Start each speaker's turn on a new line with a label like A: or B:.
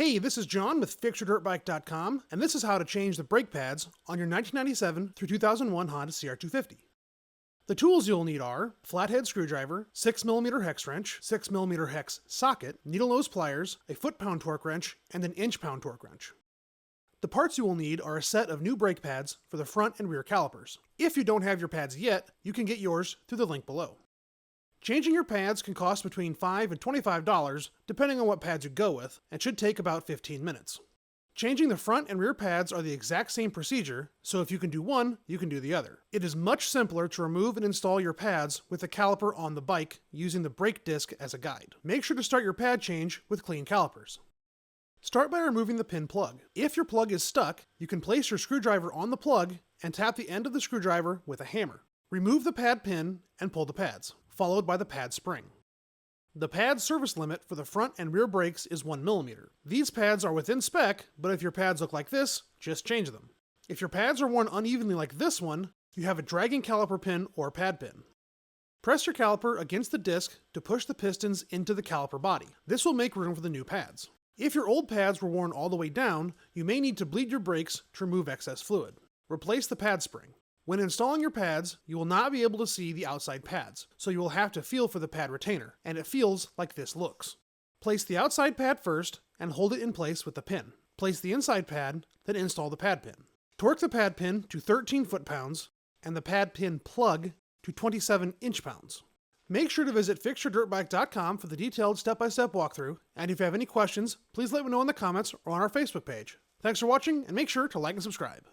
A: Hey, this is John with FixYourDirtBike.com, and this is how to change the brake pads on your 1997 through 2001 Honda CR250. The tools you'll need are Flathead Screwdriver, 6mm Hex Wrench, 6mm Hex Socket, needle nose pliers, a foot-pound torque wrench, and an inch-pound torque wrench. The parts you will need are a set of new brake pads for the front and rear calipers. If you don't have your pads yet, you can get yours through the link below. Changing your pads can cost between $5 and $25 depending on what pads you go with, and should take about 15 minutes. Changing the front and rear pads are the exact same procedure, so if you can do one, you can do the other. It is much simpler to remove and install your pads with the caliper on the bike using the brake disc as a guide. Make sure to start your pad change with clean calipers. Start by removing the pin plug. If your plug is stuck, you can place your screwdriver on the plug and tap the end of the screwdriver with a hammer. Remove the pad pin and pull the pads, followed by the pad spring. The pad service limit for the front and rear brakes is 1mm. These pads are within spec, but if your pads look like this, just change them. If your pads are worn unevenly like this one, you have a dragging caliper pin or pad pin. Press your caliper against the disc to push the pistons into the caliper body. This will make room for the new pads. If your old pads were worn all the way down, you may need to bleed your brakes to remove excess fluid. Replace the pad spring. When installing your pads, you will not be able to see the outside pads, so you will have to feel for the pad retainer, and it feels like this looks. Place the outside pad first and hold it in place with the pin. Place the inside pad, then install the pad pin. Torque the pad pin to 13 foot-pounds and the pad pin plug to 27 inch-pounds. Make sure to visit FixYourDirtBike.com for the detailed step-by-step walkthrough, and if you have any questions, please let me know in the comments or on our Facebook page. Thanks for watching, and make sure to like and subscribe.